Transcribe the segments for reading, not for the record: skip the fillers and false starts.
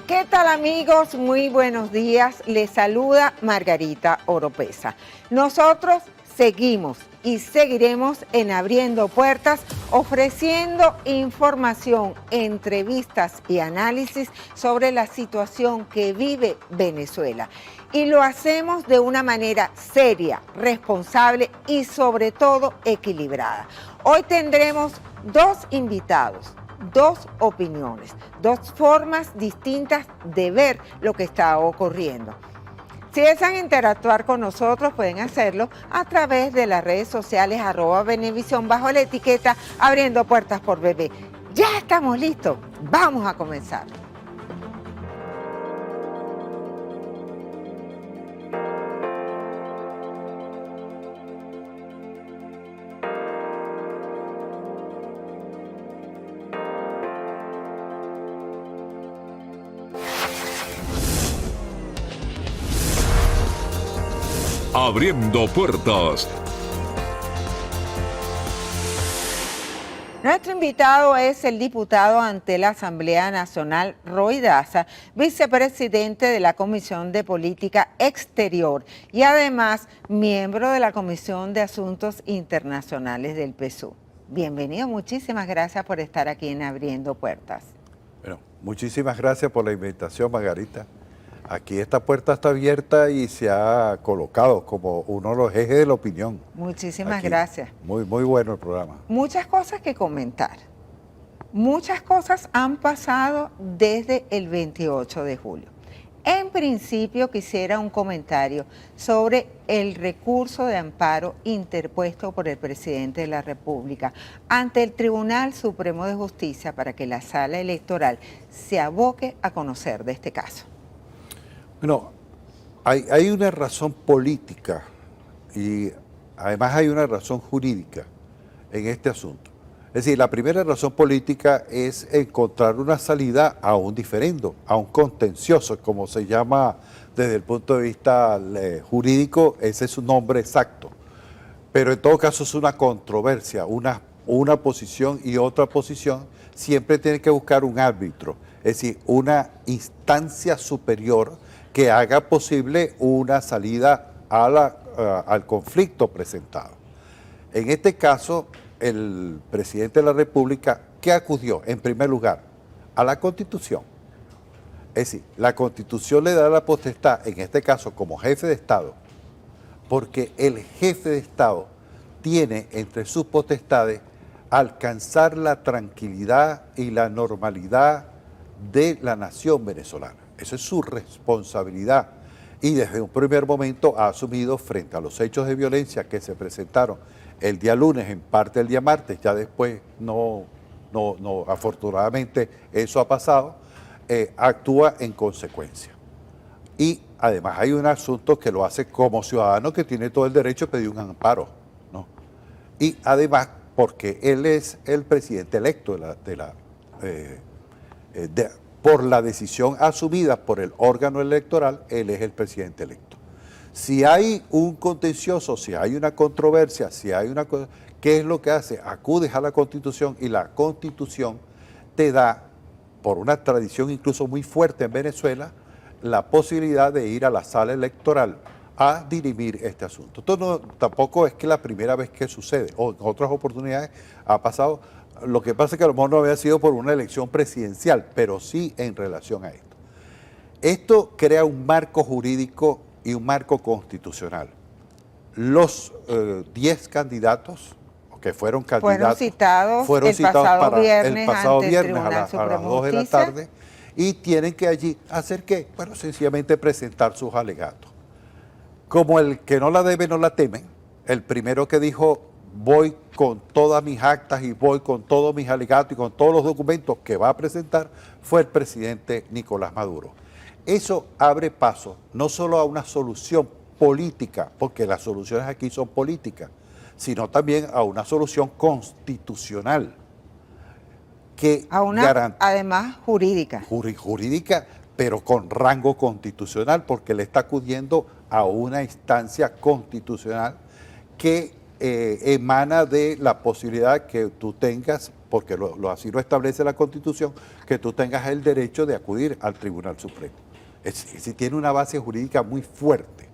¿Qué tal, amigos? Muy buenos días. Les saluda Margarita Oropesa. Nosotros seguimos y seguiremos en Abriendo Puertas, ofreciendo información, entrevistas y análisis sobre la situación que vive Venezuela. Y lo hacemos de una manera seria, responsable y sobre todo equilibrada. Hoy tendremos dos invitados, dos opiniones, dos formas distintas de ver lo que está ocurriendo. Si desean interactuar con nosotros, pueden hacerlo a través de las redes sociales @Venevisión bajo la etiqueta Abriendo Puertas por Bebé. Ya estamos listos, vamos a comenzar. Abriendo Puertas. Nuestro invitado es el diputado ante la Asamblea Nacional, Roy Daza, vicepresidente de la Comisión de Política Exterior y además miembro de la Comisión de Asuntos Internacionales del PSUV. Bienvenido, muchísimas gracias por estar aquí en Abriendo Puertas. Bueno, muchísimas gracias por la invitación, Margarita. Aquí esta puerta está abierta y se ha colocado como uno de los ejes de la opinión. Muchísimas Aquí. gracias. Muy bueno el programa. Muchas cosas que comentar. Muchas cosas han pasado desde el 28 de julio. En principio quisiera un comentario sobre el recurso de amparo interpuesto por el presidente de la República ante el Tribunal Supremo de Justicia para que la sala electoral se aboque a conocer de este caso. Bueno, hay una razón política y además hay una razón jurídica en este asunto. Es decir, la primera razón política es encontrar una salida a un diferendo, a un contencioso, como se llama desde el punto de vista jurídico, ese es su nombre exacto. Pero en todo caso es una controversia, una posición y otra posición, siempre tiene que buscar un árbitro, es decir, una instancia superior que haga posible una salida al conflicto presentado. En este caso, el presidente de la República, ¿qué acudió? En primer lugar, a la Constitución. Es decir, la Constitución le da la potestad, en este caso como jefe de Estado, porque el jefe de Estado tiene entre sus potestades alcanzar la tranquilidad y la normalidad de la nación venezolana. Eso es su responsabilidad y desde un primer momento ha asumido frente a los hechos de violencia que se presentaron el día lunes, en parte el día martes, ya después afortunadamente eso ha pasado, actúa en consecuencia. Y además hay un asunto que lo hace como ciudadano que tiene todo el derecho a pedir un amparo, ¿no? Y además porque él es el presidente electo por la decisión asumida por el órgano electoral, él es el presidente electo. Si hay un contencioso, si hay una controversia, ¿qué es lo que hace? Acudes a la Constitución y la Constitución te da, por una tradición incluso muy fuerte en Venezuela, la posibilidad de ir a la sala electoral a dirimir este asunto. Esto tampoco es que la primera vez que sucede, o en otras oportunidades ha pasado. Lo que pasa es que a lo mejor no había sido por una elección presidencial, pero sí en relación a esto. Esto crea un marco jurídico y un marco constitucional. Los 10 candidatos que fueron candidatos fueron citados el pasado viernes a las 2 de la tarde y tienen que allí hacer ¿qué? Bueno, sencillamente presentar sus alegatos. Como el que no la debe no la teme, el primero que dijo voy con todas mis actas y voy con todos mis alegatos y con todos los documentos que va a presentar, fue el presidente Nicolás Maduro. Eso abre paso no solo a una solución política, porque las soluciones aquí son políticas, sino también a una solución constitucional. Que además jurídica. Jurídica, pero con rango constitucional, porque le está acudiendo a una instancia constitucional que emana de la posibilidad que tú tengas porque así lo establece la Constitución, que tú tengas el derecho de acudir al Tribunal Supremo. Es decir, tiene una base jurídica muy fuerte.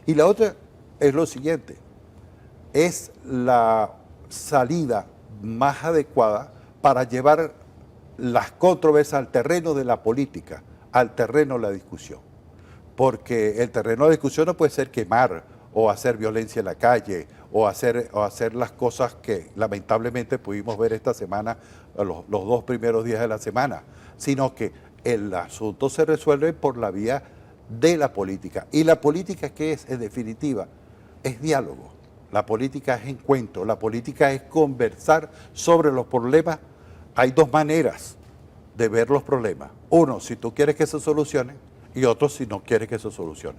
Y la otra es lo siguiente, es la salida más adecuada para llevar las controversias al terreno de la política, al terreno de la discusión. Porque el terreno de discusión no puede ser quemar o hacer violencia en la calle o hacer las cosas que lamentablemente pudimos ver esta semana, los 2 primeros días de la semana, sino que el asunto se resuelve por la vía de la política. ¿Y la política qué es? En definitiva, es diálogo. La política es encuentro, la política es conversar sobre los problemas. Hay 2 maneras de ver los problemas. Uno, si tú quieres que se solucione, y otro, si no quieres que se solucione.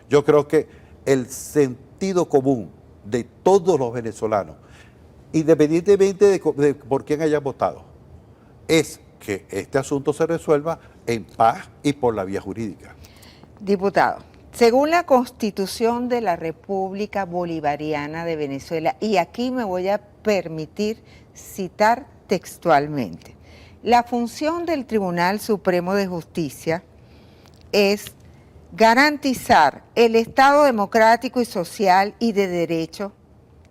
Yo creo que el sentido común de todos los venezolanos, independientemente de por quién hayan votado, es que este asunto se resuelva en paz y por la vía jurídica. Diputado, según la Constitución de la República Bolivariana de Venezuela, y aquí me voy a permitir citar textualmente, la función del Tribunal Supremo de Justicia es garantizar el Estado democrático y social y de derecho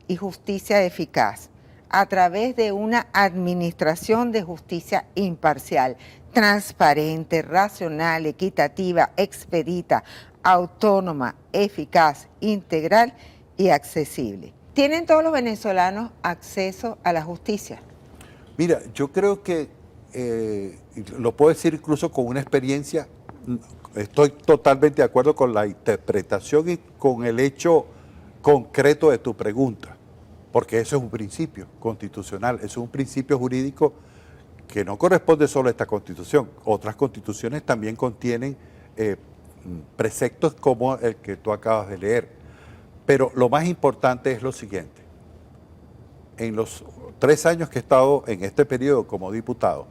y justicia eficaz a través de una administración de justicia imparcial, transparente, racional, equitativa, expedita, autónoma, eficaz, integral y accesible. ¿Tienen todos los venezolanos acceso a la justicia? Mira, yo creo que, lo puedo decir incluso con una experiencia, estoy totalmente de acuerdo con la interpretación y con el hecho concreto de tu pregunta, porque eso es un principio constitucional, eso es un principio jurídico que no corresponde solo a esta Constitución. Otras constituciones también contienen preceptos como el que tú acabas de leer. Pero lo más importante es lo siguiente. En los 3 años que he estado en este periodo como diputado,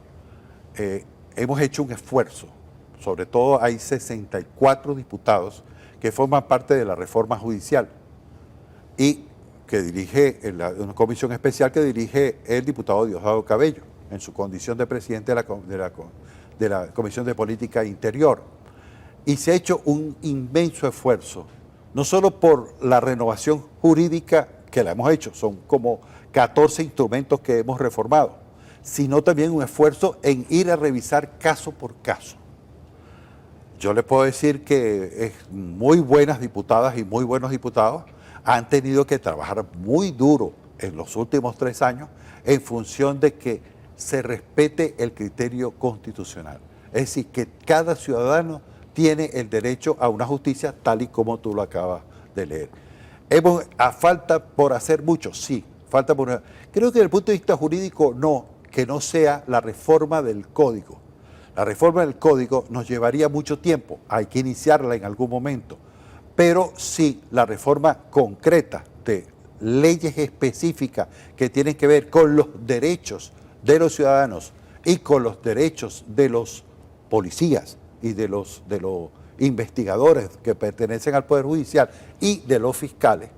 hemos hecho un esfuerzo. Sobre todo hay 64 diputados que forman parte de la reforma judicial y que dirige una comisión especial que dirige el diputado Diosdado Cabello en su condición de presidente de la Comisión de Política Interior. Y se ha hecho un inmenso esfuerzo, no solo por la renovación jurídica que la hemos hecho, son como 14 instrumentos que hemos reformado, sino también un esfuerzo en ir a revisar caso por caso. Yo le puedo decir que muy buenas diputadas y muy buenos diputados han tenido que trabajar muy duro en los últimos 3 años en función de que se respete el criterio constitucional. Es decir, que cada ciudadano tiene el derecho a una justicia tal y como tú lo acabas de leer. Falta por hacer mucho, sí, falta por... Creo que desde el punto de vista jurídico no, que no sea la reforma del código. La reforma del código nos llevaría mucho tiempo, hay que iniciarla en algún momento, pero sí la reforma concreta de leyes específicas que tienen que ver con los derechos de los ciudadanos y con los derechos de los policías y de los investigadores que pertenecen al Poder Judicial y de los fiscales,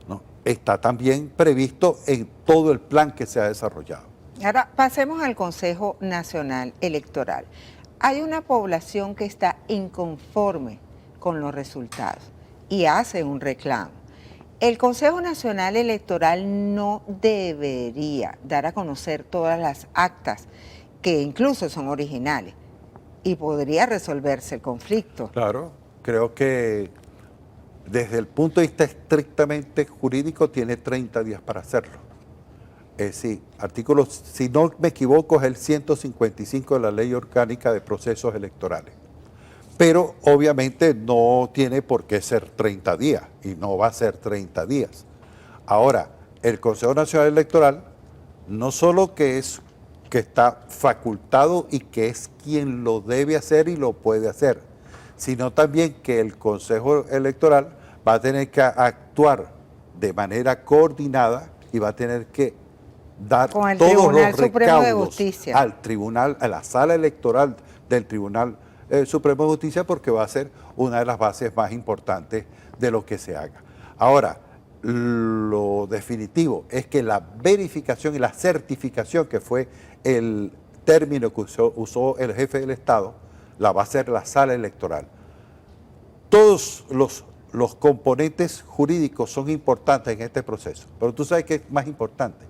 ¿no? Está también previsto en todo el plan que se ha desarrollado. Ahora pasemos al Consejo Nacional Electoral. Hay una población que está inconforme con los resultados y hace un reclamo. El Consejo Nacional Electoral no debería dar a conocer todas las actas, que incluso son originales, y podría resolverse el conflicto. Claro, creo que desde el punto de vista estrictamente jurídico tiene 30 días para hacerlo. Sí, artículo, si no me equivoco, es el 155 de la Ley Orgánica de Procesos Electorales. Pero obviamente no tiene por qué ser 30 días y no va a ser 30 días. Ahora, el Consejo Nacional Electoral no solo que está facultado y que es quien lo debe hacer y lo puede hacer, sino también que el Consejo Electoral va a tener que actuar de manera coordinada y va a tener que dar todos los recaudos al tribunal, a la sala electoral del Tribunal Supremo de Justicia, porque va a ser una de las bases más importantes de lo que se haga. Ahora, lo definitivo es que la verificación y la certificación, que fue el término que usó el jefe del Estado, la va a hacer la sala electoral. Todos los componentes jurídicos son importantes en este proceso, pero tú sabes que es más importante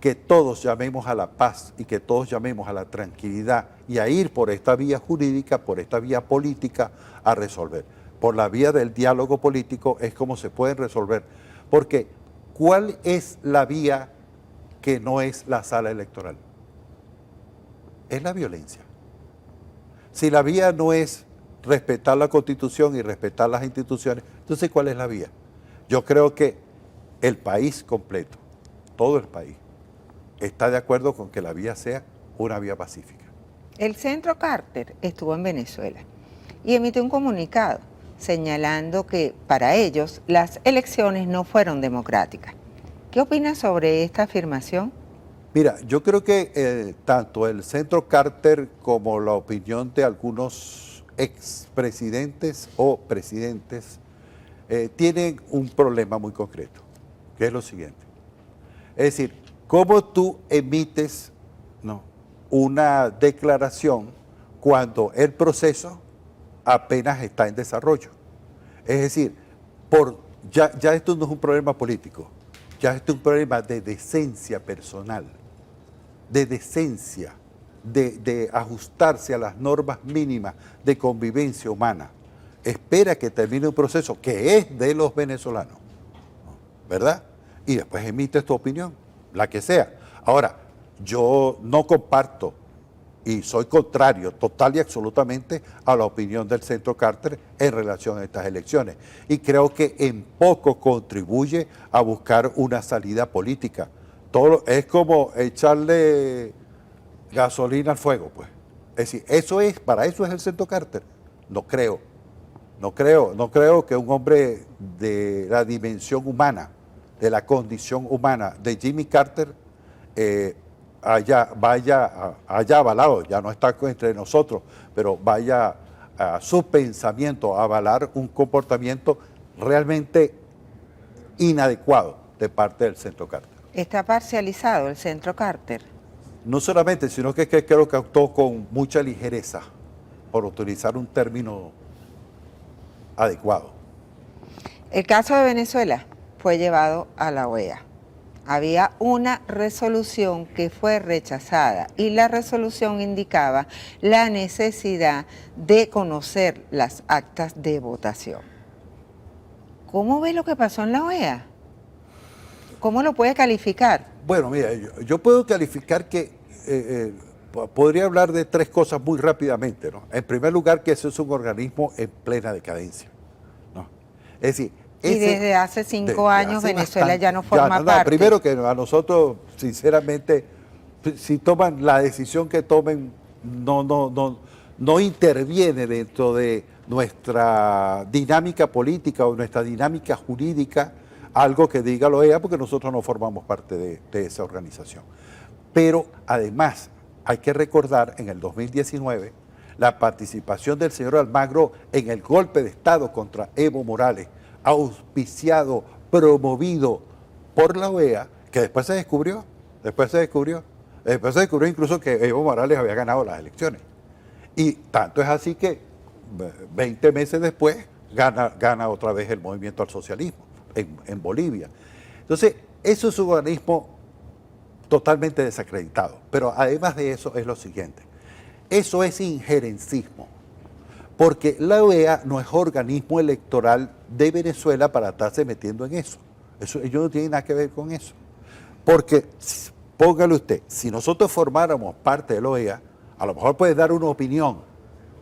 que todos llamemos a la paz y que todos llamemos a la tranquilidad y a ir por esta vía jurídica, por esta vía política a resolver. Por la vía del diálogo político es como se pueden resolver. Porque, ¿cuál es la vía que no es la sala electoral? Es la violencia. Si la vía no es respetar la Constitución y respetar las instituciones, entonces ¿cuál es la vía? Yo creo que el país completo, todo el país, está de acuerdo con que la vía sea una vía pacífica. El Centro Carter estuvo en Venezuela y emitió un comunicado señalando que para ellos las elecciones no fueron democráticas. ¿Qué opinas sobre esta afirmación? Mira, yo creo que tanto el Centro Carter como la opinión de algunos expresidentes o presidentes tienen un problema muy concreto, que es lo siguiente. Es decir, ¿cómo tú emites una declaración cuando el proceso apenas está en desarrollo? Es decir, ya esto no es un problema político, ya esto es un problema de decencia personal, de decencia, de ajustarse a las normas mínimas de convivencia humana. Espera que termine un proceso que es de los venezolanos, ¿verdad? Y después emites tu opinión, la que sea. Ahora, yo no comparto y soy contrario total y absolutamente a la opinión del Centro Carter en relación a estas elecciones. Y creo que en poco contribuye a buscar una salida política. Todo es como echarle gasolina al fuego, pues. Es decir, para eso es el Centro Carter. No creo que un hombre de la dimensión humana, de la condición humana de Jimmy Carter, haya avalado, ya no está entre nosotros, pero vaya a su pensamiento a avalar un comportamiento realmente inadecuado de parte del Centro Carter. ¿Está parcializado el Centro Carter? No solamente, sino que creo que actuó con mucha ligereza, por utilizar un término adecuado. El caso de Venezuela fue llevado a la OEA. Había una resolución que fue rechazada y la resolución indicaba la necesidad de conocer las actas de votación. ¿Cómo ve lo que pasó en la OEA? ¿Cómo lo puede calificar? Bueno, mira, yo puedo calificar que podría hablar de tres cosas muy rápidamente, ¿no? En primer lugar, que eso es un organismo en plena decadencia, ¿no? Es decir, y desde hace 5 años Venezuela ya no forma parte. Primero que a nosotros, sinceramente, si toman la decisión que tomen, no interviene dentro de nuestra dinámica política o nuestra dinámica jurídica algo que diga la OEA, porque nosotros no formamos parte de esa organización. Pero además hay que recordar en el 2019 la participación del señor Almagro en el golpe de Estado contra Evo Morales, auspiciado, promovido por la OEA, que después se descubrió incluso que Evo Morales había ganado las elecciones. Y tanto es así que 20 meses después gana otra vez el movimiento al socialismo en Bolivia. Entonces, eso es un organismo totalmente desacreditado. Pero además de eso es lo siguiente, eso es injerencismo. Porque la OEA no es organismo electoral de Venezuela para estarse metiendo en eso. Ellos no tienen nada que ver con eso. Porque, póngale usted, si nosotros formáramos parte de la OEA, a lo mejor puede dar una opinión,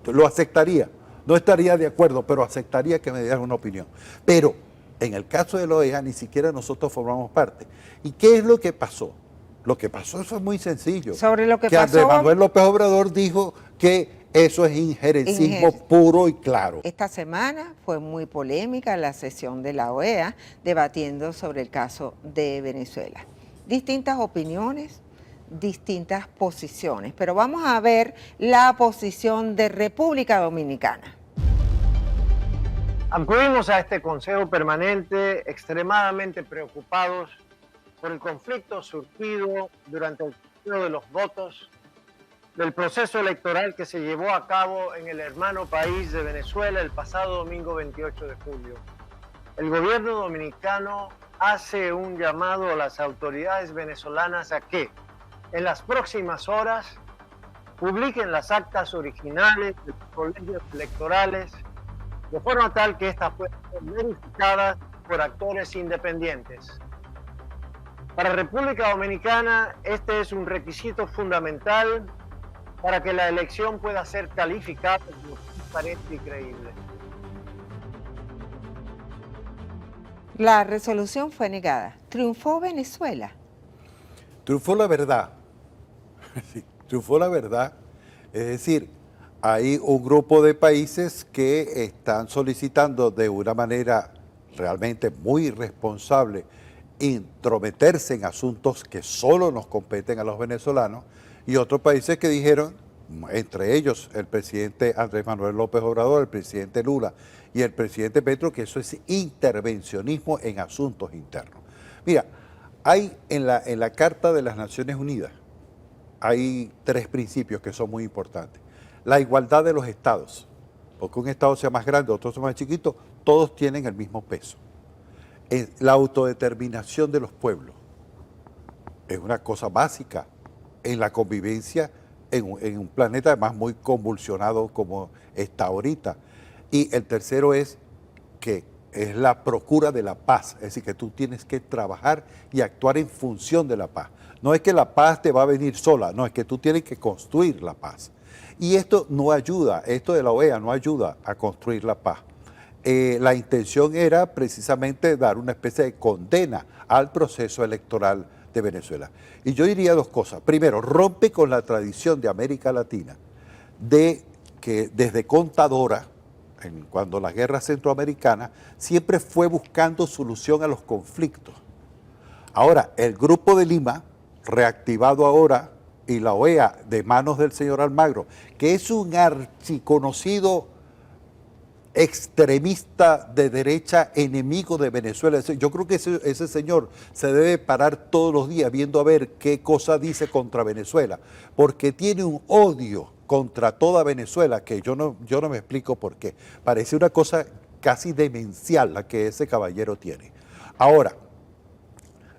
lo aceptaría. No estaría de acuerdo, pero aceptaría que me dieran una opinión. Pero en el caso de la OEA, ni siquiera nosotros formamos parte. ¿Y qué es lo que pasó? Lo que pasó fue muy sencillo. Sobre lo que pasó, Andrés Manuel López Obrador dijo que eso es injerencismo puro y claro. Esta semana fue muy polémica la sesión de la OEA debatiendo sobre el caso de Venezuela. Distintas opiniones, distintas posiciones, pero vamos a ver la posición de República Dominicana. Acudimos a este Consejo Permanente extremadamente preocupados por el conflicto surgido durante el conteo de los votos del proceso electoral que se llevó a cabo en el hermano país de Venezuela el pasado domingo 28 de julio. El gobierno dominicano hace un llamado a las autoridades venezolanas a que en las próximas horas publiquen las actas originales de los colegios electorales de forma tal que estas puedan ser verificadas por actores independientes. Para República Dominicana, este es un requisito fundamental para que la elección pueda ser calificada como transparente y creíble. La resolución fue negada. ¿Triunfó Venezuela? Triunfó la verdad. Sí, triunfó la verdad. Es decir, hay un grupo de países que están solicitando de una manera realmente muy irresponsable intrometerse en asuntos que solo nos competen a los venezolanos, y otros países que dijeron, entre ellos el presidente Andrés Manuel López Obrador, el presidente Lula y el presidente Petro, que eso es intervencionismo en asuntos internos. Mira, hay en la Carta de las Naciones Unidas, hay 3 principios que son muy importantes. La igualdad de los estados, porque un estado sea más grande, otro sea más chiquito, todos tienen el mismo peso. La autodeterminación de los pueblos es una cosa básica en la convivencia en un planeta además muy convulsionado como está ahorita. Y el tercero es que es la procura de la paz, es decir, que tú tienes que trabajar y actuar en función de la paz. No es que la paz te va a venir sola, no, es que tú tienes que construir la paz. Y esto no ayuda, esto de la OEA no ayuda a construir la paz. La intención era precisamente dar una especie de condena al proceso electoral de Venezuela. Y yo diría 2 cosas. Primero, rompe con la tradición de América Latina de que desde contadora, cuando la guerra centroamericana, siempre fue buscando solución a los conflictos. Ahora, el Grupo de Lima, reactivado ahora, y la OEA de manos del señor Almagro, que es un archiconocido extremista de derecha, enemigo de Venezuela. Yo creo que ese señor se debe parar todos los días viendo a ver qué cosa dice contra Venezuela, porque tiene un odio contra toda Venezuela que yo no me explico por qué. Parece una cosa casi demencial la que ese caballero tiene. Ahora,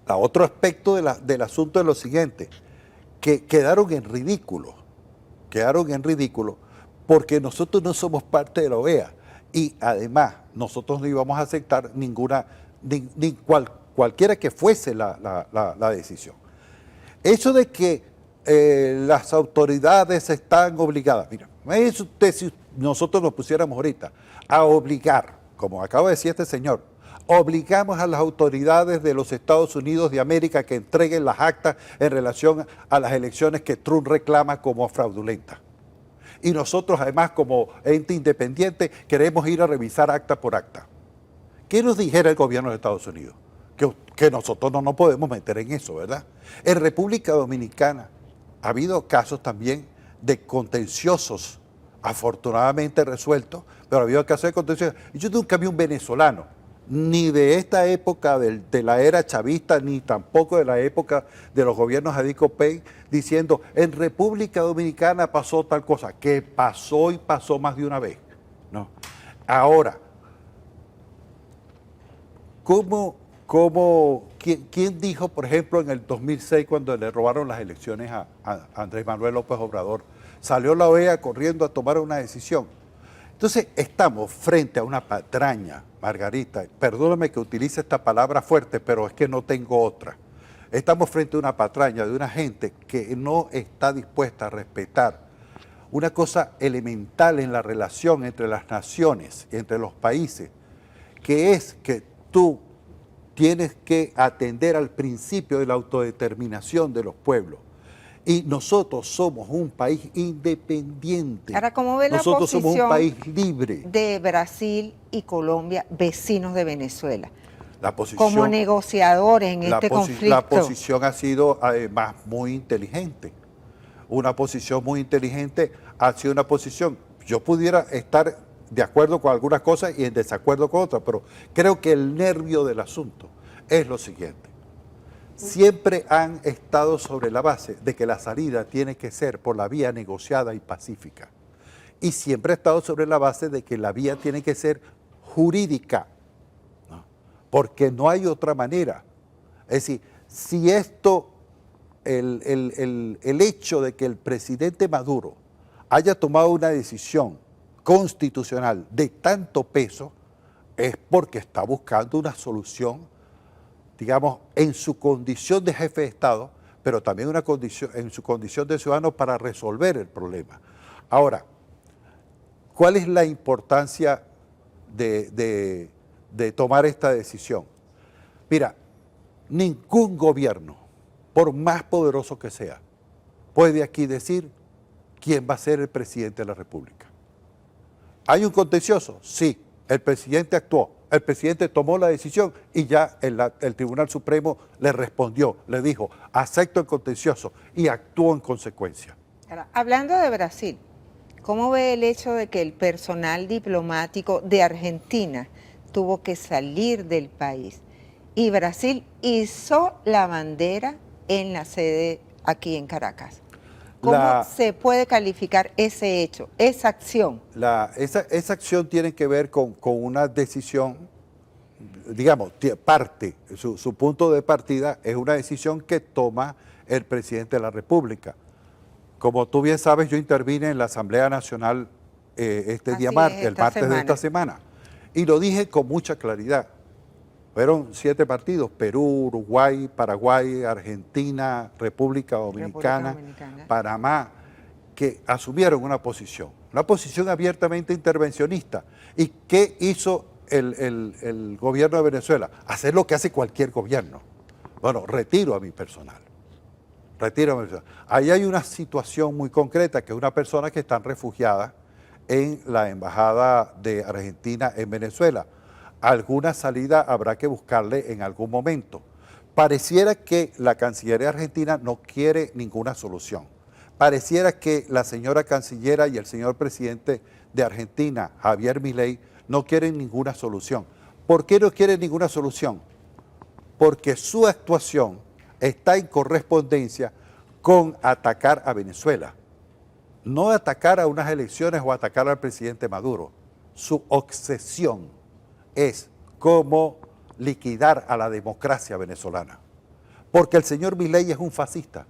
otro aspecto del asunto es lo siguiente, que quedaron en ridículo porque nosotros no somos parte de la OEA y además nosotros no íbamos a aceptar cualquiera que fuese la decisión. Eso de que las autoridades están obligadas, mira, si nosotros nos pusiéramos ahorita a obligar, como acaba de decir este señor, obligamos a las autoridades de los Estados Unidos de América que entreguen las actas en relación a las elecciones que Trump reclama como fraudulentas. Y nosotros además como ente independiente queremos ir a revisar acta por acta. ¿Qué nos dijera el gobierno de Estados Unidos? Que nosotros no nos podemos meter en eso, ¿verdad? En República Dominicana ha habido casos también de contenciosos afortunadamente resueltos, pero ha habido casos de contenciosos. Yo nunca vi un venezolano ni de esta época de la era chavista, ni tampoco de la época de los gobiernos Adico Pey, diciendo, en República Dominicana pasó tal cosa, que pasó y pasó más de una vez, ¿no? Ahora, ¿quién dijo, por ejemplo, en el 2006, cuando le robaron las elecciones a Andrés Manuel López Obrador, salió la OEA corriendo a tomar una decisión? Entonces, estamos frente a una patraña, Margarita, perdóname que utilice esta palabra fuerte, pero es que no tengo otra. Estamos frente a una patraña de una gente que no está dispuesta a respetar una cosa elemental en la relación entre las naciones, entre los países, que es que tú tienes que atender al principio de la autodeterminación de los pueblos. Y nosotros somos un país independiente. Ahora, ¿cómo ve la nosotros somos un posición país libre. de Brasil y Colombia, vecinos de Venezuela, La posición, como negociadores en este conflicto? La posición ha sido además muy inteligente. Una posición muy inteligente ha sido una posición. Yo pudiera estar de acuerdo con algunas cosas y en desacuerdo con otras, pero creo que el nervio del asunto es lo siguiente. Siempre han estado sobre la base de que la salida tiene que ser por la vía negociada y pacífica. Y siempre ha estado sobre la base de que la vía tiene que ser jurídica, ¿no? Porque no hay otra manera. Es decir, si esto, el hecho de que el presidente Maduro haya tomado una decisión constitucional de tanto peso, es porque está buscando una solución, digamos, en su condición de jefe de Estado, pero también una condición, en su condición de ciudadano para resolver el problema. Ahora, ¿cuál es la importancia de tomar esta decisión? Mira, ningún gobierno, por más poderoso que sea, puede aquí decir quién va a ser el presidente de la República. ¿Hay un contencioso? Sí, el presidente actuó, el presidente tomó la decisión y ya el Tribunal Supremo le respondió, le dijo, acepto el contencioso y actuó en consecuencia. Ahora, hablando de Brasil, ¿cómo ve el hecho de que el personal diplomático de Argentina tuvo que salir del país y Brasil izó la bandera en la sede aquí en Caracas? ¿Cómo se puede calificar ese hecho, esa acción? Esa acción tiene que ver con una decisión, digamos, su punto de partida es una decisión que toma el presidente de la República. Como tú bien sabes, yo intervine en la Asamblea Nacional el martes de esta semana, y lo dije con mucha claridad. Fueron 7 partidos: Perú, Uruguay, Paraguay, Argentina, República Dominicana, Panamá, que asumieron una posición abiertamente intervencionista. ¿Y qué hizo el gobierno de Venezuela? Hacer lo que hace cualquier gobierno. Bueno, retiro a mi personal. Ahí hay una situación muy concreta, que es una persona que está refugiada en la Embajada de Argentina en Venezuela. Alguna salida habrá que buscarle en algún momento. Pareciera que la Cancillería argentina no quiere ninguna solución. Pareciera que la señora cancillera y el señor presidente de Argentina, Javier Milei, no quieren ninguna solución. ¿Por qué no quieren ninguna solución? Porque su actuación está en correspondencia con atacar a Venezuela. No atacar a unas elecciones o atacar al presidente Maduro. Su obsesión es cómo liquidar a la democracia venezolana. Porque el señor Milei es un fascista.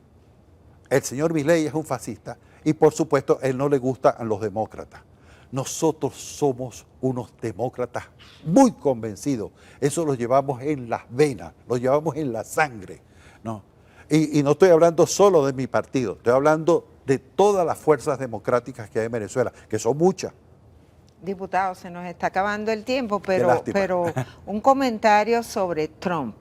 El señor Milei es un fascista y por supuesto él no le gustan los demócratas. Nosotros somos unos demócratas muy convencidos. Eso lo llevamos en las venas, lo llevamos en la sangre, ¿no? Y no estoy hablando solo de mi partido, estoy hablando de todas las fuerzas democráticas que hay en Venezuela, que son muchas. Diputado, se nos está acabando el tiempo, pero un comentario sobre Trump.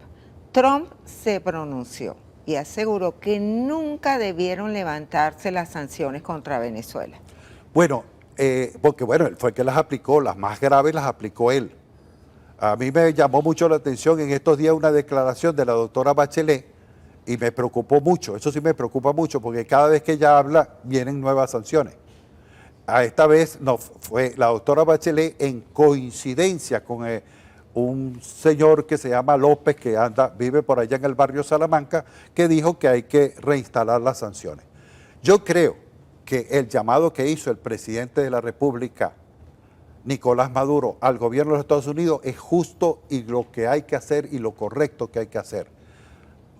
Trump se pronunció y aseguró que nunca debieron levantarse las sanciones contra Venezuela. Bueno, porque él fue el que las aplicó, las más graves las aplicó él. A mí me llamó mucho la atención en estos días una declaración de la doctora Bachelet y me preocupó mucho, eso sí me preocupa mucho, porque cada vez que ella habla vienen nuevas sanciones. A esta vez no fue la doctora Bachelet en coincidencia con un señor que se llama López, que vive por allá en el barrio Salamanca, que dijo que hay que reinstalar las sanciones. Yo creo que el llamado que hizo el presidente de la República, Nicolás Maduro, al gobierno de los Estados Unidos es justo y lo que hay que hacer y lo correcto que hay que hacer.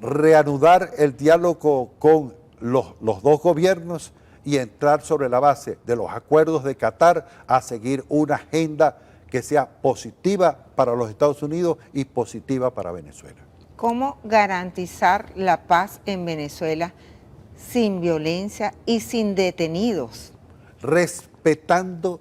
Reanudar el diálogo con los dos gobiernos y entrar sobre la base de los acuerdos de Qatar a seguir una agenda que sea positiva para los Estados Unidos y positiva para Venezuela. ¿Cómo garantizar la paz en Venezuela sin violencia y sin detenidos? Respetando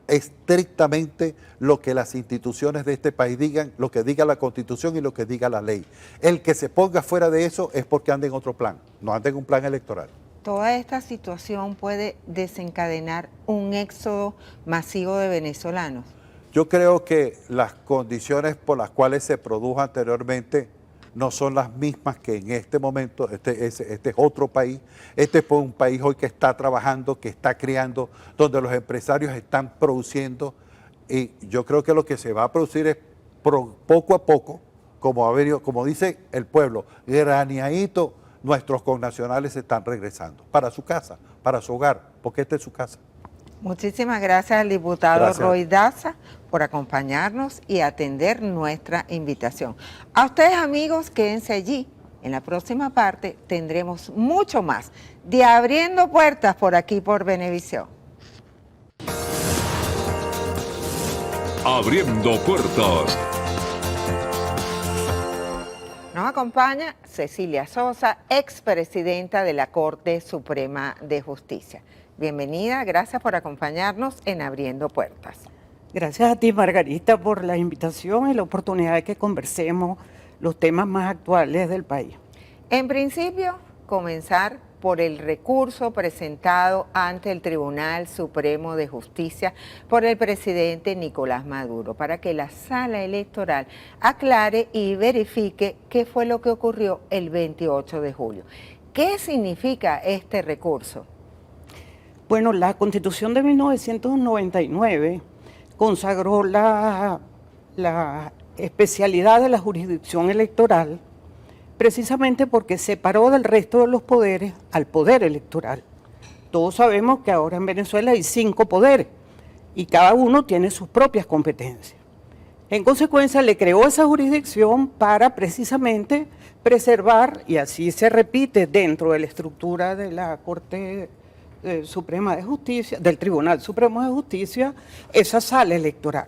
estrictamente lo que las instituciones de este país digan, lo que diga la Constitución y lo que diga la ley. El que se ponga fuera de eso es porque anda en otro plan, no anda en un plan electoral. Toda esta situación puede desencadenar un éxodo masivo de venezolanos. Yo creo que las condiciones por las cuales se produjo anteriormente no son las mismas que en este momento. Este es otro país. Este es un país hoy que está trabajando, que está creando, donde los empresarios están produciendo. Y yo creo que lo que se va a producir es poco a poco, como dice el pueblo, graneadito, nuestros connacionales están regresando para su casa, para su hogar, porque esta es su casa. Muchísimas gracias al diputado Gracias. Roy Daza por acompañarnos y atender nuestra invitación. A ustedes, amigos, quédense allí. En la próxima parte tendremos mucho más de Abriendo Puertas por aquí por Venevisión. Abriendo Puertas. Nos acompaña Cecilia Sosa, expresidenta de la Corte Suprema de Justicia. Bienvenida, gracias por acompañarnos en Abriendo Puertas. Gracias a ti, Margarita, por la invitación y la oportunidad de que conversemos los temas más actuales del país. En principio, comenzar por el recurso presentado ante el Tribunal Supremo de Justicia por el presidente Nicolás Maduro para que la Sala Electoral aclare y verifique qué fue lo que ocurrió el 28 de julio. ¿Qué significa este recurso? Bueno, la Constitución de 1999 consagró la especialidad de la jurisdicción electoral precisamente porque separó del resto de los poderes al poder electoral. Todos sabemos que ahora en Venezuela hay 5 poderes y cada uno tiene sus propias competencias. En consecuencia, le creó esa jurisdicción para precisamente preservar, y así se repite dentro de la estructura de la Corte Suprema de Justicia, del Tribunal Supremo de Justicia, esa sala electoral,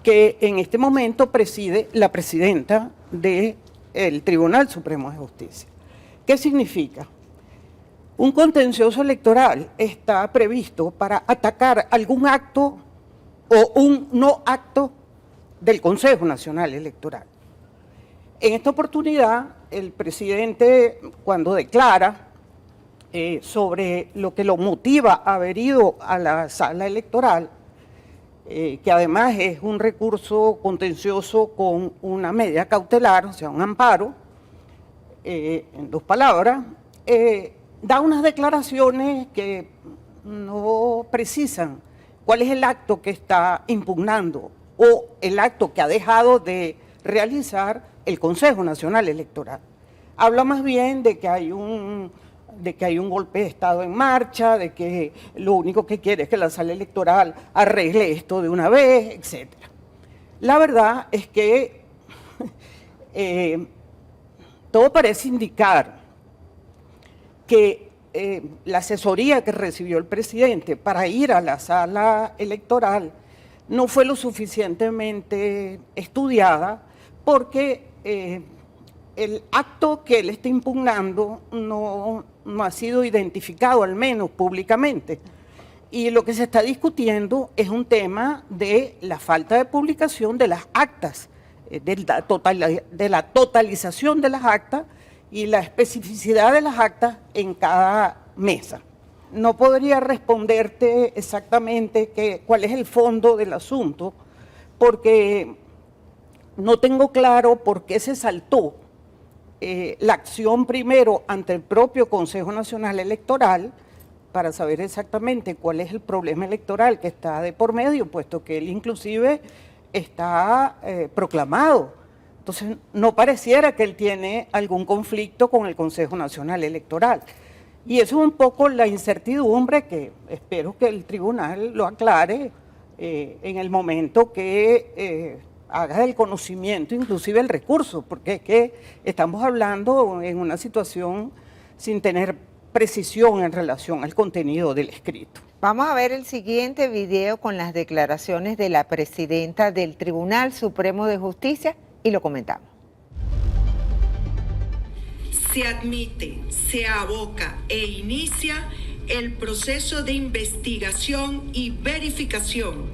que en este momento preside la presidenta del Tribunal Supremo de Justicia. ¿Qué significa? Un contencioso electoral está previsto para atacar algún acto o un no acto del Consejo Nacional Electoral. En esta oportunidad, el presidente, cuando declara sobre lo que lo motiva a haber ido a la sala electoral, que además es un recurso contencioso con una medida cautelar, o sea, un amparo, en 2 palabras, da unas declaraciones que no precisan cuál es el acto que está impugnando o el acto que ha dejado de realizar el Consejo Nacional Electoral. Habla más bien de que hay un golpe de Estado en marcha, de que lo único que quiere es que la sala electoral arregle esto de una vez, etc. La verdad es que todo parece indicar que la asesoría que recibió el presidente para ir a la sala electoral no fue lo suficientemente estudiada porque el acto que él está impugnando no ha sido identificado, al menos públicamente. Y lo que se está discutiendo es un tema de la falta de publicación de las actas, de la totalización de las actas y la especificidad de las actas en cada mesa. No podría responderte exactamente cuál es el fondo del asunto, porque no tengo claro por qué se saltó la acción primero ante el propio Consejo Nacional Electoral para saber exactamente cuál es el problema electoral que está de por medio, puesto que él inclusive está proclamado. Entonces, no pareciera que él tiene algún conflicto con el Consejo Nacional Electoral. Y eso es un poco la incertidumbre que espero que el tribunal lo aclare en el momento que haga del conocimiento inclusive el recurso, porque es que estamos hablando en una situación sin tener precisión en relación al contenido del escrito. Vamos a ver el siguiente video con las declaraciones de la presidenta del Tribunal Supremo de Justicia y lo comentamos. Se admite, se aboca e inicia el proceso de investigación y verificación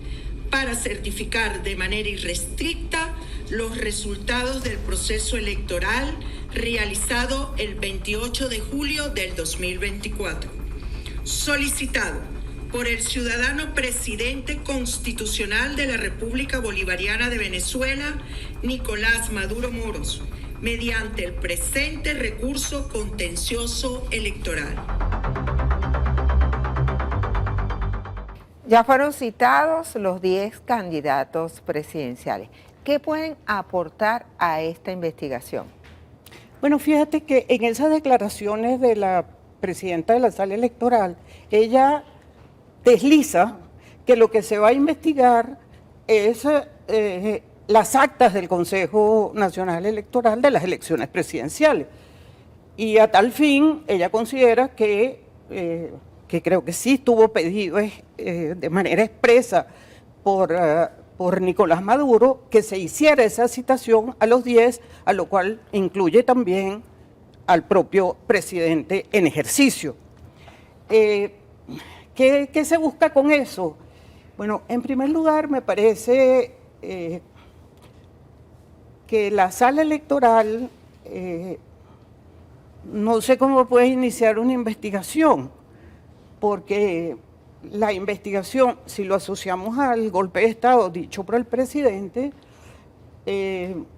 para certificar de manera irrestricta los resultados del proceso electoral realizado el 28 de julio del 2024. Solicitado por el ciudadano presidente constitucional de la República Bolivariana de Venezuela, Nicolás Maduro Moros, mediante el presente recurso contencioso electoral. Ya fueron citados los 10 candidatos presidenciales. ¿Qué pueden aportar a esta investigación? Bueno, fíjate que en esas declaraciones de la presidenta de la sala electoral, ella desliza que lo que se va a investigar es las actas del Consejo Nacional Electoral de las elecciones presidenciales. Y a tal fin, ella considera que creo que sí estuvo pedido de manera expresa por Nicolás Maduro que se hiciera esa citación a los 10, a lo cual incluye también al propio presidente en ejercicio. ¿Qué se busca con eso? Bueno, en primer lugar, me parece que la sala electoral, no sé cómo puede iniciar una investigación, porque la investigación, si lo asociamos al golpe de Estado dicho por el presidente,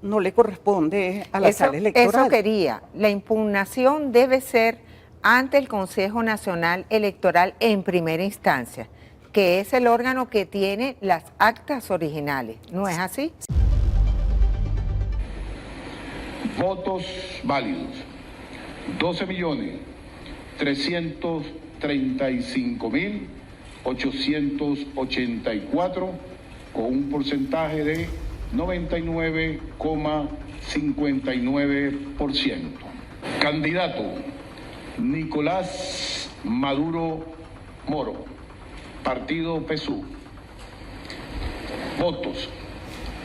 no le corresponde a la sala electoral. Eso quería. La impugnación debe ser ante el Consejo Nacional Electoral en primera instancia, que es el órgano que tiene las actas originales. ¿No es así? Votos válidos, 12.335.884, con un porcentaje de 99,59%. Candidato Nicolás Maduro Moro, Partido PSUV. Votos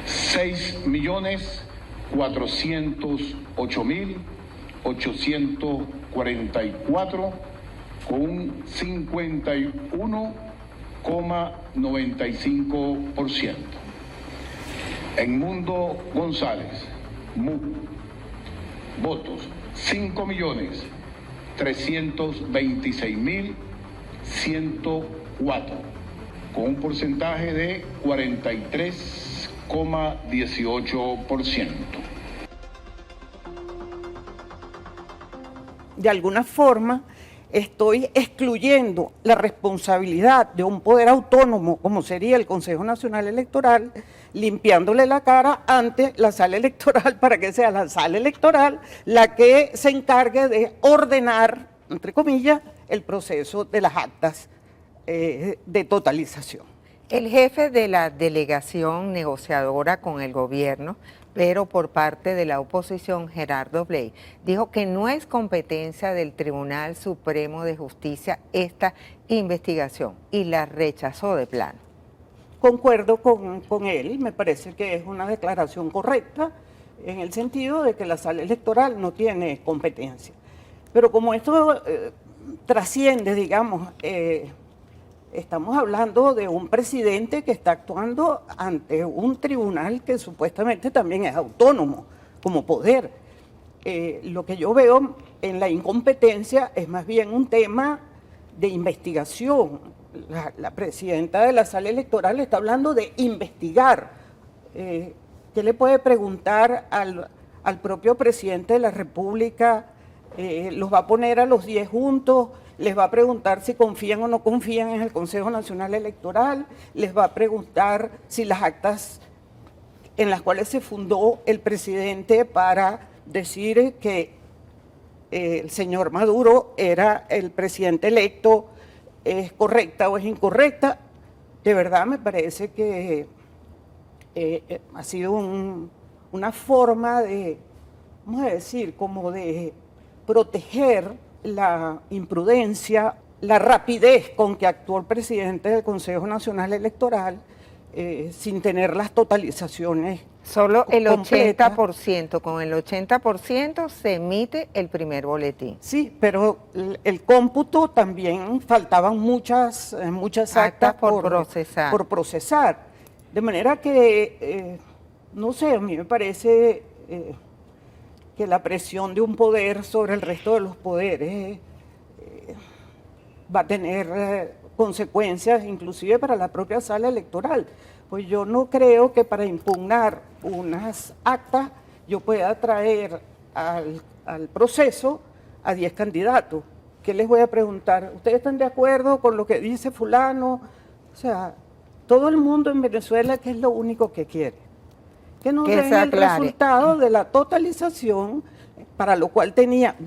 6.408.844, con un 51,95%. Edmundo González, MUC. Votos 5.326.104, con un porcentaje de 43,18%. De alguna forma, estoy excluyendo la responsabilidad de un poder autónomo, como sería el Consejo Nacional Electoral, limpiándole la cara ante la sala electoral para que sea la sala electoral la que se encargue de ordenar, entre comillas, el proceso de las actas de totalización. El jefe de la delegación negociadora con el gobierno, pero por parte de la oposición, Gerardo Bley, dijo que no es competencia del Tribunal Supremo de Justicia esta investigación y la rechazó de plano. Concuerdo con él, me parece que es una declaración correcta en el sentido de que la sala electoral no tiene competencia. Pero como esto trasciende, digamos, estamos hablando de un presidente que está actuando ante un tribunal que supuestamente también es autónomo como poder. Lo que yo veo en la incompetencia es más bien un tema de investigación. La presidenta de la sala electoral está hablando de investigar. ¿Qué le puede preguntar al propio presidente de la República? ¿Los va a poner a los 10 juntos? ¿Les va a preguntar si confían o no confían en el Consejo Nacional Electoral? ¿Les va a preguntar si las actas en las cuales se fundó el presidente para decir que el señor Maduro era el presidente electo es correcta o es incorrecta? De verdad me parece que ha sido una forma de, vamos a decir, como de proteger la imprudencia, la rapidez con que actuó el presidente del Consejo Nacional Electoral sin tener las totalizaciones. Solo el completas. 80%, con el 80% se emite el primer boletín. Sí, pero el cómputo también faltaban muchas actas por procesar. De manera que, no sé, a mí me parece que la presión de un poder sobre el resto de los poderes va a tener consecuencias inclusive para la propia sala electoral. Pues yo no creo que para impugnar unas actas yo pueda traer al proceso a 10 candidatos. ¿Qué les voy a preguntar? ¿Ustedes están de acuerdo con lo que dice fulano? O sea, todo el mundo en Venezuela, ¿qué es lo único que quiere? Que nos Que den se el aclare. resultado de la totalización, para lo cual tenía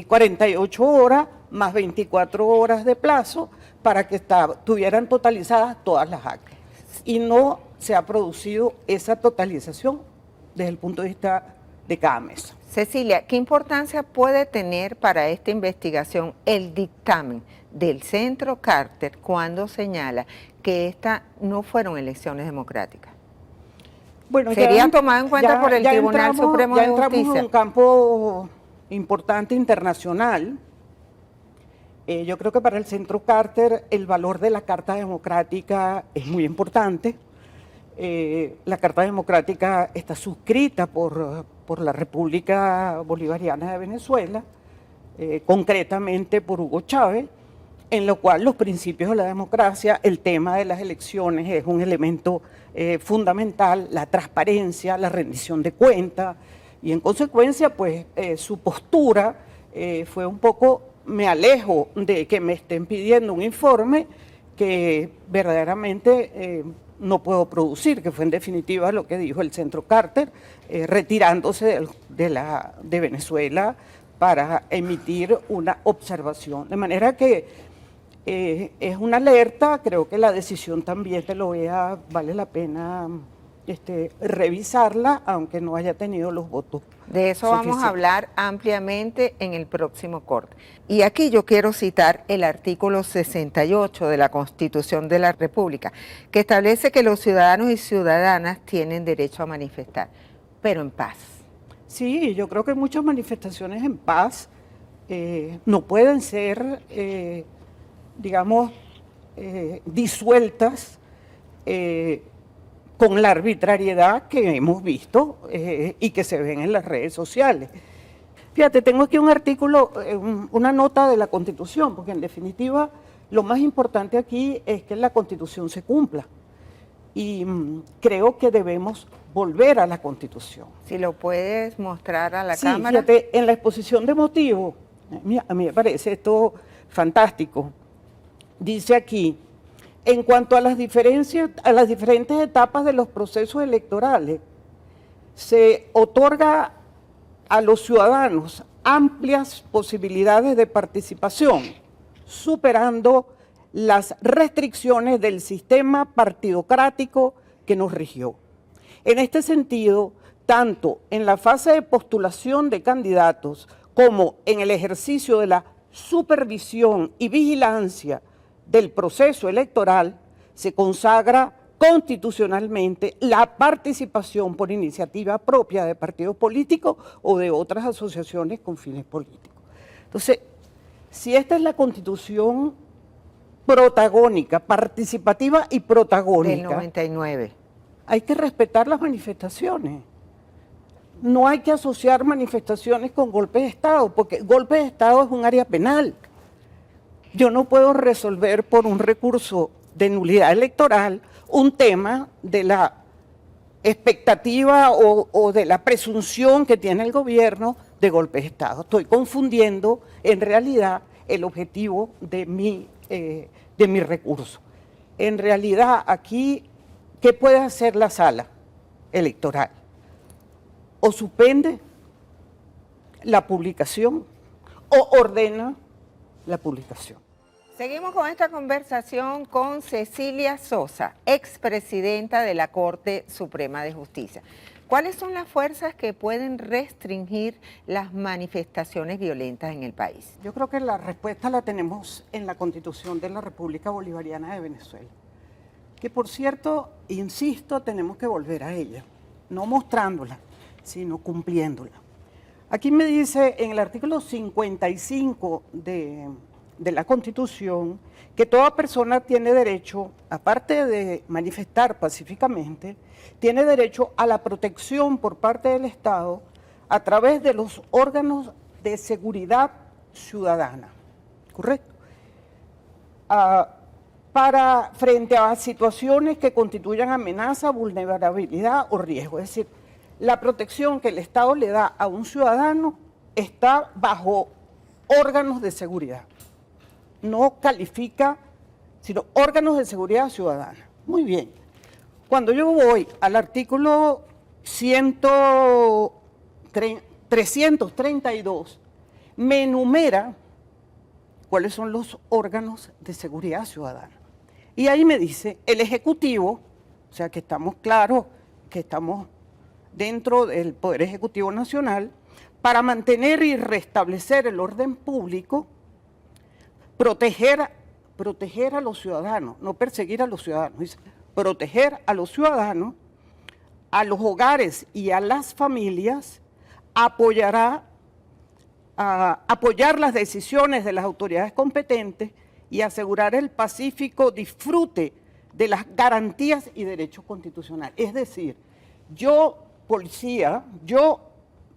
48 horas más 24 horas de plazo para que tuvieran totalizadas todas las actas. Y no se ha producido esa totalización desde el punto de vista de cada mesa. Cecilia, ¿qué importancia puede tener para esta investigación el dictamen del Centro Carter cuando señala que estas no fueron elecciones democráticas? Bueno, ¿Sería tomado en cuenta por el Tribunal Supremo de entramos Justicia? en un campo importante internacional. Yo creo que para el Centro Carter el valor de la Carta Democrática es muy importante. La Carta Democrática está suscrita por la República Bolivariana de Venezuela, concretamente por Hugo Chávez, en lo cual los principios de la democracia, el tema de las elecciones es un elemento fundamental, la transparencia, la rendición de cuentas, y en consecuencia, pues su postura fue un poco, me alejo de que me estén pidiendo un informe que verdaderamente no puedo producir, que fue en definitiva lo que dijo el Centro Carter, retirándose de Venezuela para emitir una observación. De manera que es una alerta, creo que la decisión también vale la pena revisarla, aunque no haya tenido los votos. De eso vamos a hablar ampliamente en el próximo corte. Y aquí yo quiero citar el artículo 68 de la Constitución de la República, que establece que los ciudadanos y ciudadanas tienen derecho a manifestar, pero en paz. Sí, yo creo que muchas manifestaciones en paz no pueden ser, disueltas con la arbitrariedad que hemos visto y que se ven en las redes sociales. Fíjate, tengo aquí un artículo, una nota de la Constitución, porque en definitiva lo más importante aquí es que la Constitución se cumpla. Y creo que debemos volver a la Constitución. Si lo puedes mostrar a la Sí, cámara. fíjate, en la exposición de motivos, a mí me parece esto fantástico. Dice aquí, en cuanto a las diferentes etapas de los procesos electorales, se otorga a los ciudadanos amplias posibilidades de participación, superando las restricciones del sistema partidocrático que nos rigió. En este sentido, tanto en la fase de postulación de candidatos como en el ejercicio de la supervisión y vigilancia del proceso electoral, se consagra constitucionalmente la participación por iniciativa propia de partidos políticos o de otras asociaciones con fines políticos. Entonces, si esta es la Constitución protagónica, participativa y protagónica, Del 99. hay que respetar las manifestaciones. No hay que asociar manifestaciones con golpes de Estado, porque golpe de Estado es un área penal. Yo no puedo resolver por un recurso de nulidad electoral un tema de la expectativa o de la presunción que tiene el gobierno de golpe de Estado. Estoy confundiendo en realidad el objetivo de mi recurso. En realidad aquí, ¿qué puede hacer la sala electoral? O suspende la publicación o ordena la publicación. Seguimos con esta conversación con Cecilia Sosa, expresidenta de la Corte Suprema de Justicia. ¿Cuáles son las fuerzas que pueden restringir las manifestaciones violentas en el país? Yo creo que la respuesta la tenemos en la Constitución de la República Bolivariana de Venezuela, que por cierto, insisto, tenemos que volver a ella, no mostrándola, sino cumpliéndola. Aquí me dice en el artículo 55 de la Constitución que toda persona tiene derecho, aparte de manifestar pacíficamente, tiene derecho a la protección por parte del Estado a través de los órganos de seguridad ciudadana, ¿correcto? Frente a situaciones que constituyan amenaza, vulnerabilidad o riesgo. Es decir, la protección que el Estado le da a un ciudadano está bajo órganos de seguridad. No califica, sino órganos de seguridad ciudadana. Muy bien. Cuando yo voy al artículo 332, me enumera cuáles son los órganos de seguridad ciudadana. Y ahí me dice, el Ejecutivo, o sea que estamos claros que estamos dentro del Poder Ejecutivo Nacional, para mantener y restablecer el orden público, proteger a los ciudadanos, no perseguir a los ciudadanos, dice, proteger a los ciudadanos, a los hogares y a las familias, apoyar las decisiones de las autoridades competentes y asegurar el pacífico disfrute de las garantías y derechos constitucionales. Es decir, yo, policía,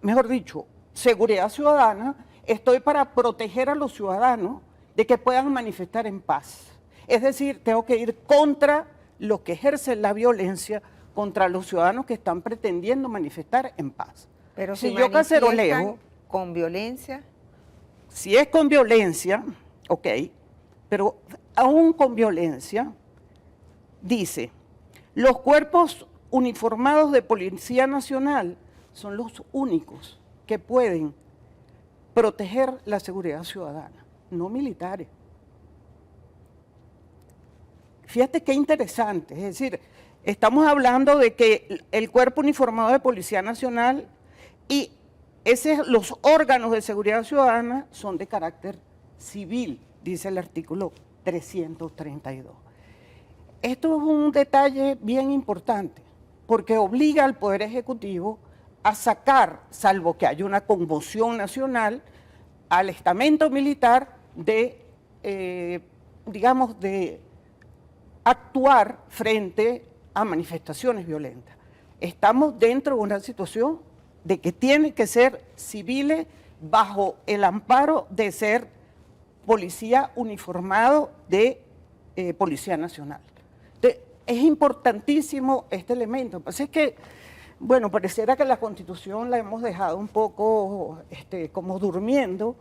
mejor dicho, seguridad ciudadana, estoy para proteger a los ciudadanos de que puedan manifestar en paz. Es decir, tengo que ir contra los que ejercen la violencia contra los ciudadanos que están pretendiendo manifestar en paz. Pero si yo caceroleo con violencia. Si es con violencia, ok, pero aún con violencia, dice, los cuerpos uniformados de Policía Nacional son los únicos que pueden proteger la seguridad ciudadana, no militares. Fíjate qué interesante, es decir, estamos hablando de que el Cuerpo Uniformado de Policía Nacional y los órganos de seguridad ciudadana son de carácter civil, dice el artículo 332. Esto es un detalle bien importante, porque obliga al Poder Ejecutivo a sacar, salvo que haya una conmoción nacional, al estamento militar de actuar frente a manifestaciones violentas. Estamos dentro de una situación de que tienen que ser civiles bajo el amparo de ser policía uniformado de Policía Nacional. Entonces, es importantísimo este elemento. Así que, bueno, pareciera que la Constitución la hemos dejado un poco como durmiendo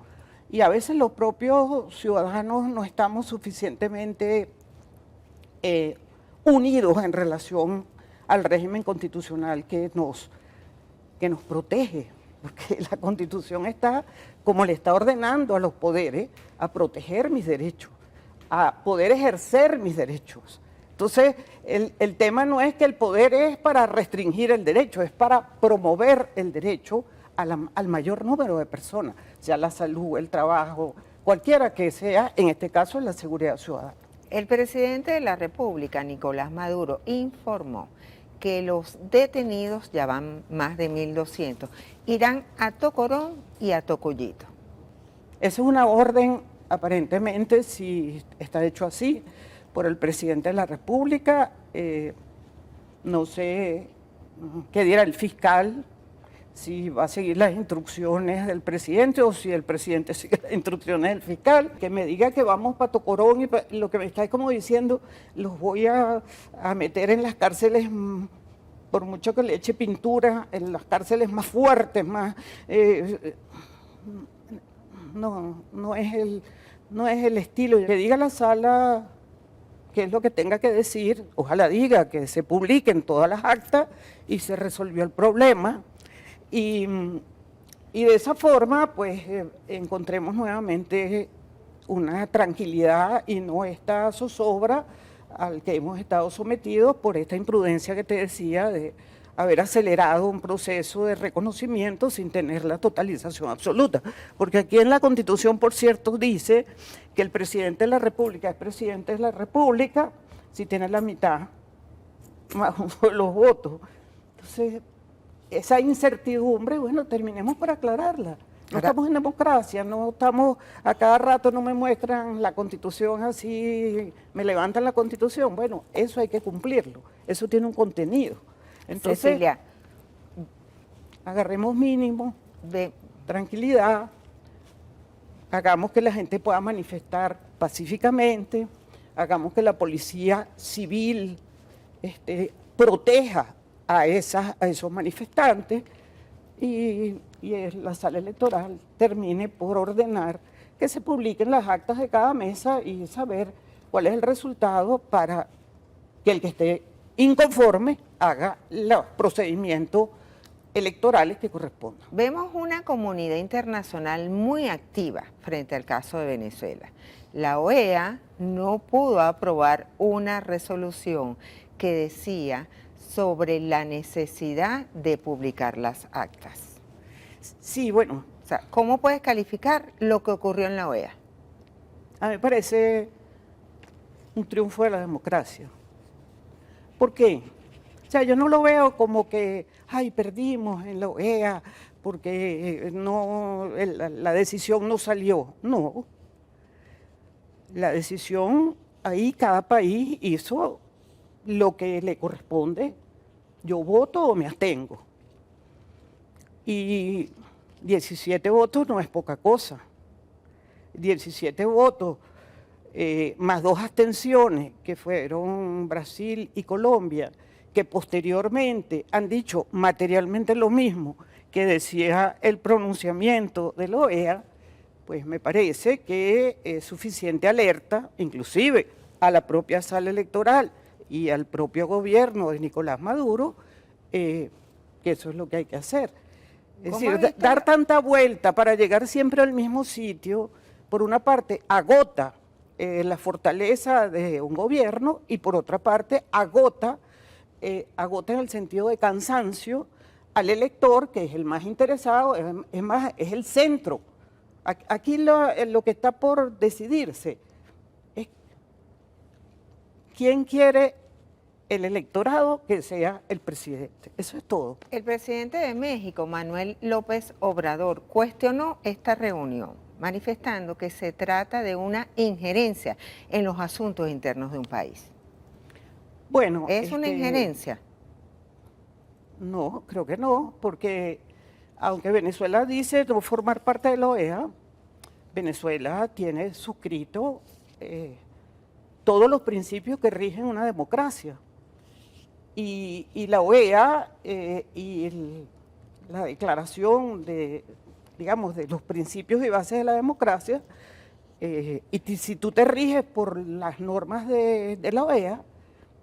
y a veces los propios ciudadanos no estamos suficientemente unidos en relación al régimen constitucional que nos protege, porque la Constitución está, como le está ordenando a los poderes, a proteger mis derechos, a poder ejercer mis derechos. Entonces, el tema no es que el poder es para restringir el derecho, es para promover el derecho al mayor número de personas, sea la salud, el trabajo, cualquiera que sea, en este caso, la seguridad ciudadana. El presidente de la República, Nicolás Maduro, informó que los detenidos, ya van más de 1.200, irán a Tocorón y a Tocollito. Esa es una orden, aparentemente, si está hecho así, por el presidente de la República. No sé qué dirá el fiscal, si va a seguir las instrucciones del presidente o si el presidente sigue las instrucciones del fiscal. Que me diga que vamos para Tocorón y lo que me está como diciendo, los voy a meter en las cárceles, por mucho que le eche pintura, en las cárceles más fuertes, más... no es el estilo. Que diga la sala qué es lo que tenga que decir, ojalá diga que se publiquen todas las actas y se resolvió el problema. Y de esa forma, pues, encontremos nuevamente una tranquilidad y no esta zozobra al que hemos estado sometidos por esta imprudencia que te decía de haber acelerado un proceso de reconocimiento sin tener la totalización absoluta. Porque aquí en la Constitución, por cierto, dice que el presidente de la República es presidente de la República si tiene la mitad más los votos. Entonces, esa incertidumbre, bueno, terminemos por aclararla. No estamos en democracia, no estamos, a cada rato no me muestran la Constitución así, me levantan la Constitución. Bueno, eso hay que cumplirlo, eso tiene un contenido. Entonces, Cecilia, agarremos mínimo de tranquilidad, hagamos que la gente pueda manifestar pacíficamente, hagamos que la policía civil proteja a esos manifestantes y la sala electoral termine por ordenar que se publiquen las actas de cada mesa y saber cuál es el resultado para que el que esté inconforme haga los procedimientos electorales que correspondan. Vemos una comunidad internacional muy activa frente al caso de Venezuela. La OEA no pudo aprobar una resolución que decía sobre la necesidad de publicar las actas. Sí, bueno. O sea, ¿cómo puedes calificar lo que ocurrió en la OEA? A mí me parece un triunfo de la democracia. ¿Por qué? O sea, yo no lo veo como que, ay, perdimos en la OEA porque la decisión no salió. No. La decisión, ahí cada país hizo lo que le corresponde. Yo voto o me abstengo. Y 17 votos no es poca cosa. 17 votos, más 2 abstenciones, que fueron Brasil y Colombia, que posteriormente han dicho materialmente lo mismo que decía el pronunciamiento de la OEA, pues me parece que es suficiente alerta, inclusive a la propia sala electoral y al propio gobierno de Nicolás Maduro, que eso es lo que hay que hacer. Es decir, dar tanta vuelta para llegar siempre al mismo sitio, por una parte agota la fortaleza de un gobierno y por otra parte agota en el sentido de cansancio al elector, que es el más interesado, es el centro. Aquí lo que está por decidirse es quién quiere el electorado que sea el presidente. Eso es todo. El presidente de México, Manuel López Obrador, cuestionó esta reunión, manifestando que se trata de una injerencia en los asuntos internos de un país. Bueno, ¿es una injerencia? No, creo que no, porque aunque Venezuela dice no formar parte de la OEA, Venezuela tiene suscrito todos los principios que rigen una democracia. Y la OEA la declaración de los principios y bases de la democracia, y si tú te riges por las normas de la OEA,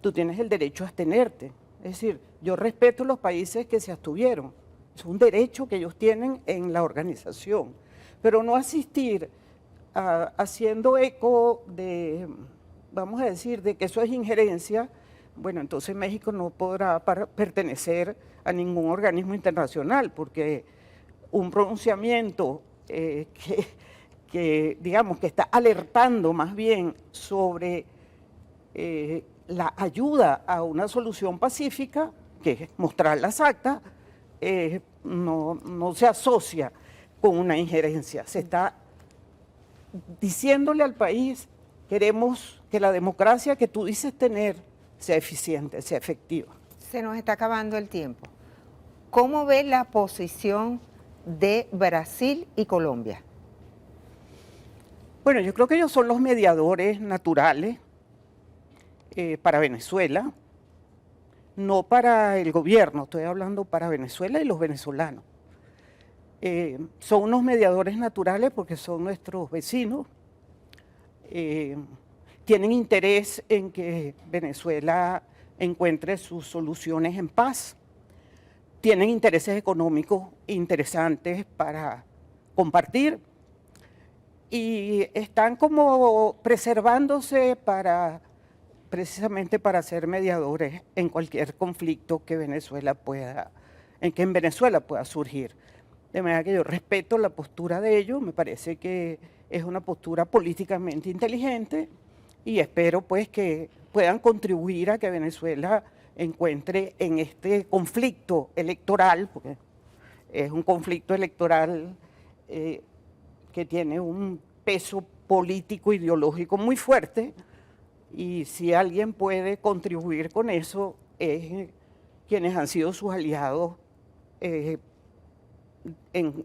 tú tienes el derecho a abstenerte. Es decir, yo respeto los países que se abstuvieron, es un derecho que ellos tienen en la organización, pero no asistir haciendo eco de, vamos a decir, de que eso es injerencia. Bueno, entonces México no podrá pertenecer a ningún organismo internacional, porque un pronunciamiento que digamos que está alertando más bien sobre la ayuda a una solución pacífica, que es mostrar las actas, no se asocia con una injerencia. Se está diciéndole al país, queremos que la democracia que tú dices tener sea eficiente, sea efectiva. Se nos está acabando el tiempo. ¿Cómo ve la posición de Brasil y Colombia? Bueno, yo creo que ellos son los mediadores naturales para Venezuela, no para el gobierno, estoy hablando para Venezuela y los venezolanos. Son unos mediadores naturales porque son nuestros vecinos, tienen interés en que Venezuela encuentre sus soluciones en paz, tienen intereses económicos interesantes para compartir y están como preservándose precisamente para ser mediadores en cualquier conflicto que en Venezuela pueda surgir. De manera que yo respeto la postura de ellos, me parece que es una postura políticamente inteligente y espero pues que puedan contribuir a que Venezuela encuentre en este conflicto electoral, porque es un conflicto electoral que tiene un peso político ideológico muy fuerte, y si alguien puede contribuir con eso es quienes han sido sus aliados en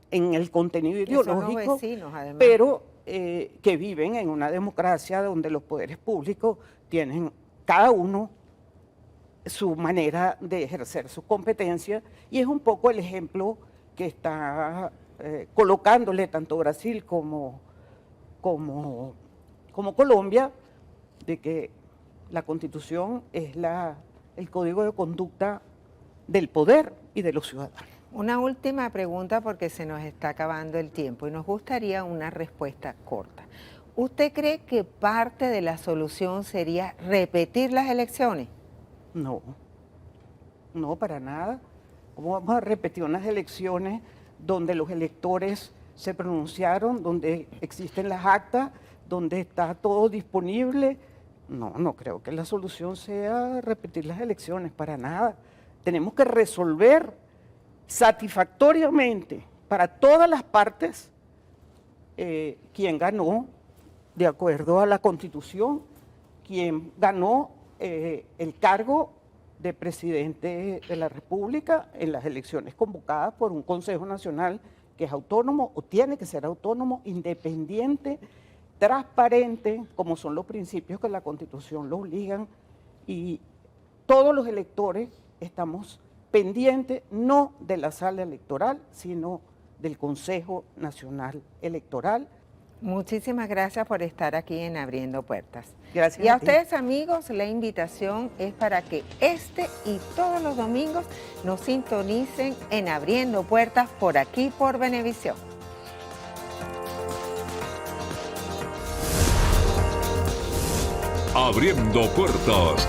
el contenido ideológico, vecinos, pero que viven en una democracia donde los poderes públicos tienen cada uno su manera de ejercer su competencia, y es un poco el ejemplo que está colocándole tanto Brasil como Colombia, de que la Constitución es el código de conducta del poder y de los ciudadanos. Una última pregunta porque se nos está acabando el tiempo y nos gustaría una respuesta corta. ¿Usted cree que parte de la solución sería repetir las elecciones? No, no, para nada. ¿Cómo vamos a repetir unas elecciones donde los electores se pronunciaron, donde existen las actas, donde está todo disponible? No, no creo que la solución sea repetir las elecciones, para nada. Tenemos que resolver satisfactoriamente para todas las partes quién ganó de acuerdo a la Constitución, quién ganó el cargo de presidente de la República en las elecciones convocadas por un Consejo Nacional que es autónomo o tiene que ser autónomo, independiente, transparente, como son los principios que la Constitución lo obligan, y todos los electores estamos pendientes no de la sala electoral, sino del Consejo Nacional Electoral. Muchísimas gracias por estar aquí en Abriendo Puertas. Gracias Y a a ti. ustedes, amigos, la invitación es para que este y todos los domingos nos sintonicen en Abriendo Puertas por aquí, por Venevisión. Abriendo Puertas,